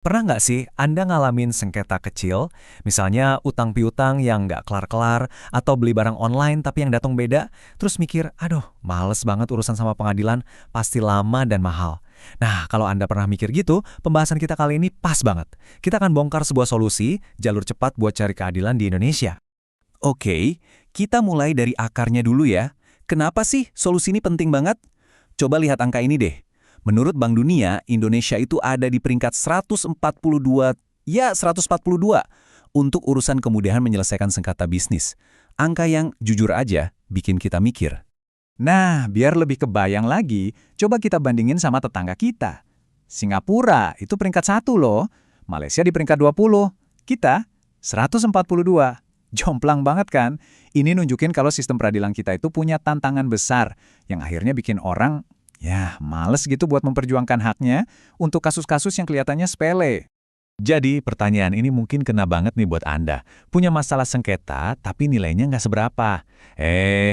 Pernah nggak sih Anda ngalamin sengketa kecil, misalnya utang piutang yang nggak kelar-kelar, atau beli barang online tapi yang datang beda, terus mikir, aduh males banget urusan sama pengadilan, pasti lama dan mahal. Nah, kalau Anda pernah mikir gitu, pembahasan kita kali ini pas banget. Kita akan bongkar sebuah solusi, jalur cepat buat cari keadilan di Indonesia. Oke, kita mulai dari akarnya dulu ya. Kenapa sih solusi ini penting banget? Coba lihat angka ini deh. Menurut Bank Dunia, Indonesia itu ada di peringkat 142, ya 142, untuk urusan kemudahan menyelesaikan sengketa bisnis. Angka yang jujur aja bikin kita mikir. Nah, biar lebih kebayang lagi, coba kita bandingin sama tetangga kita. Singapura itu peringkat 1 loh, Malaysia di peringkat 20, kita 142. Jomplang banget kan? Ini nunjukin kalau sistem peradilan kita itu punya tantangan besar, yang akhirnya bikin orang, males gitu buat memperjuangkan haknya untuk kasus-kasus yang kelihatannya sepele. Jadi pertanyaan ini mungkin kena banget nih buat Anda. Punya masalah sengketa tapi nilainya nggak seberapa.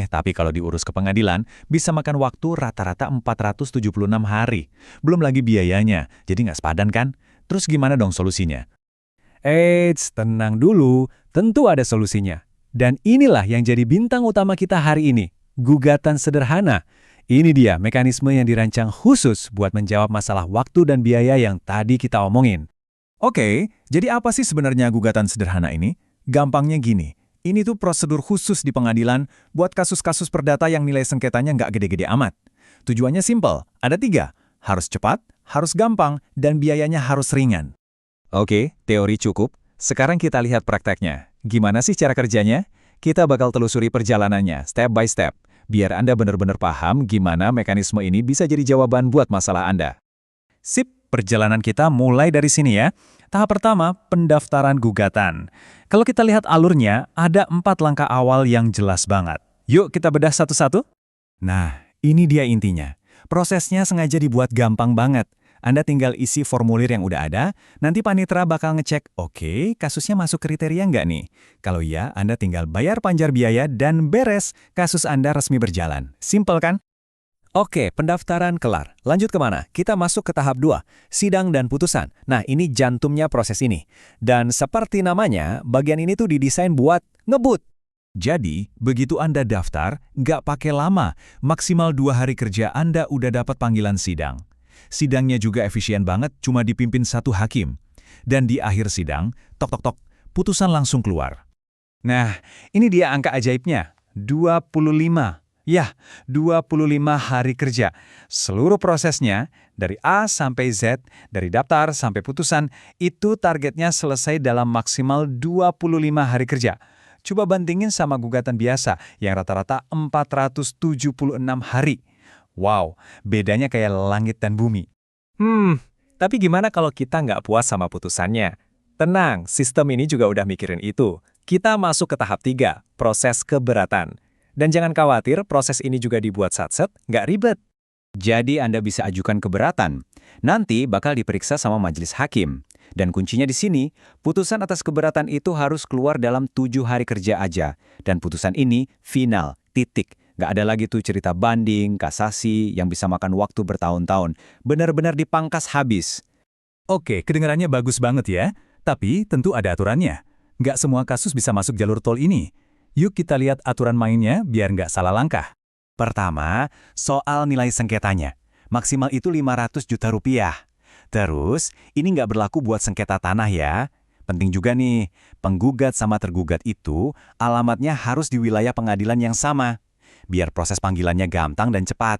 Tapi kalau diurus ke pengadilan, bisa makan waktu rata-rata 476 hari. Belum lagi biayanya, jadi nggak sepadan kan? Terus gimana dong solusinya? Eits, tenang dulu, tentu ada solusinya. Dan inilah yang jadi bintang utama kita hari ini, gugatan sederhana. Ini dia mekanisme yang dirancang khusus buat menjawab masalah waktu dan biaya yang tadi kita omongin. Oke, jadi apa sih sebenarnya gugatan sederhana ini? Gampangnya gini, ini tuh prosedur khusus di pengadilan buat kasus-kasus perdata yang nilai sengketanya nggak gede-gede amat. Tujuannya simpel, ada 3, harus cepat, harus gampang, dan biayanya harus ringan. Oke, teori cukup. Sekarang kita lihat prakteknya. Gimana sih cara kerjanya? Kita bakal telusuri perjalanannya, step by step. Biar Anda benar-benar paham gimana mekanisme ini bisa jadi jawaban buat masalah Anda. Sip, perjalanan kita mulai dari sini ya. Tahap pertama, pendaftaran gugatan. Kalau kita lihat alurnya, ada 4 langkah awal yang jelas banget. Yuk kita bedah satu-satu. Nah, ini dia intinya. Prosesnya sengaja dibuat gampang banget. Anda tinggal isi formulir yang udah ada, nanti panitera bakal ngecek, oke, kasusnya masuk kriteria nggak nih? Kalau iya, Anda tinggal bayar panjar biaya dan beres, kasus Anda resmi berjalan. Simple kan? Oke, pendaftaran kelar. Lanjut kemana? Kita masuk ke tahap 2, sidang dan putusan. Nah, ini jantumnya proses ini. Dan seperti namanya, bagian ini tuh didesain buat ngebut. Jadi, begitu Anda daftar, nggak pakai lama, maksimal 2 hari kerja Anda udah dapat panggilan sidang. Sidangnya juga efisien banget, cuma dipimpin 1 hakim. Dan di akhir sidang, tok-tok-tok, putusan langsung keluar. Nah, ini dia angka ajaibnya, 25. 25 hari kerja. Seluruh prosesnya, dari A sampai Z, dari daftar sampai putusan, itu targetnya selesai dalam maksimal 25 hari kerja. Coba bandingin sama gugatan biasa, yang rata-rata 476 hari. Wow, bedanya kayak langit dan bumi. Tapi gimana kalau kita nggak puas sama putusannya? Tenang, sistem ini juga udah mikirin itu. Kita masuk ke tahap 3, proses keberatan. Dan jangan khawatir, proses ini juga dibuat satset, nggak ribet. Jadi Anda bisa ajukan keberatan. Nanti bakal diperiksa sama majelis hakim. Dan kuncinya di sini, putusan atas keberatan itu harus keluar dalam 7 hari kerja aja. Dan putusan ini final, titik. Nggak ada lagi tuh cerita banding, kasasi, yang bisa makan waktu bertahun-tahun. Benar-benar dipangkas habis. Oke, kedengarannya bagus banget ya. Tapi tentu ada aturannya. Nggak semua kasus bisa masuk jalur tol ini. Yuk kita lihat aturan mainnya biar nggak salah langkah. Pertama, soal nilai sengketanya. Maksimal itu 500 juta rupiah. Terus, ini nggak berlaku buat sengketa tanah ya. Penting juga nih, penggugat sama tergugat itu alamatnya harus di wilayah pengadilan yang sama. Biar proses panggilannya gampang dan cepat.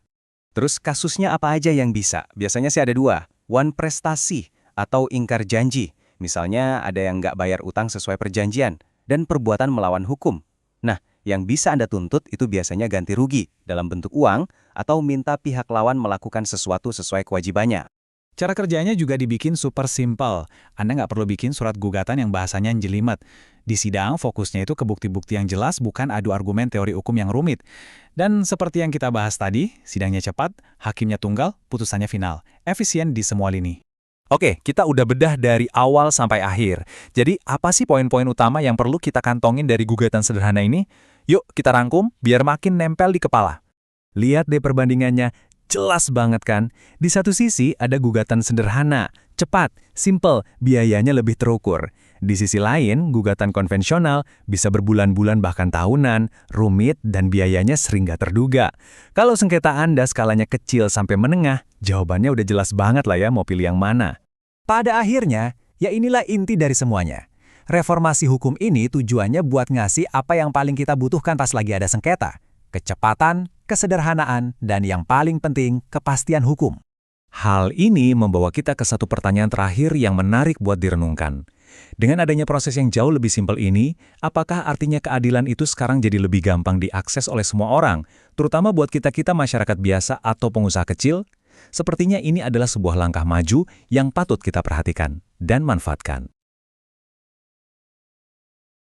Terus kasusnya apa aja yang bisa? Biasanya sih ada 2. One prestasi atau ingkar janji. Misalnya ada yang nggak bayar utang sesuai perjanjian. Dan perbuatan melawan hukum. Nah, yang bisa Anda tuntut itu biasanya ganti rugi dalam bentuk uang atau minta pihak lawan melakukan sesuatu sesuai kewajibannya. Cara kerjanya juga dibikin super simpel. Anda nggak perlu bikin surat gugatan yang bahasanya jelimet. Di sidang, fokusnya itu ke bukti-bukti yang jelas, bukan adu argumen teori hukum yang rumit. Dan seperti yang kita bahas tadi, sidangnya cepat, hakimnya tunggal, putusannya final. Efisien di semua lini. Oke, kita udah bedah dari awal sampai akhir. Jadi, apa sih poin-poin utama yang perlu kita kantongin dari gugatan sederhana ini? Yuk, kita rangkum biar makin nempel di kepala. Lihat deh perbandingannya. Jelas banget kan? Di satu sisi ada gugatan sederhana, Cepat, simple, biayanya lebih terukur. Di sisi lain, gugatan konvensional bisa berbulan-bulan bahkan tahunan, rumit, dan biayanya sering gak terduga. Kalau sengketa Anda skalanya kecil sampai menengah, jawabannya udah jelas banget lah ya mau pilih yang mana. Pada akhirnya, ya inilah inti dari semuanya. Reformasi hukum ini tujuannya buat ngasih apa yang paling kita butuhkan pas lagi ada sengketa. Kecepatan, kesederhanaan, dan yang paling penting, kepastian hukum. Hal ini membawa kita ke satu pertanyaan terakhir yang menarik buat direnungkan. Dengan adanya proses yang jauh lebih simpel ini, apakah artinya keadilan itu sekarang jadi lebih gampang diakses oleh semua orang, terutama buat kita-kita masyarakat biasa atau pengusaha kecil? Sepertinya ini adalah sebuah langkah maju yang patut kita perhatikan dan manfaatkan.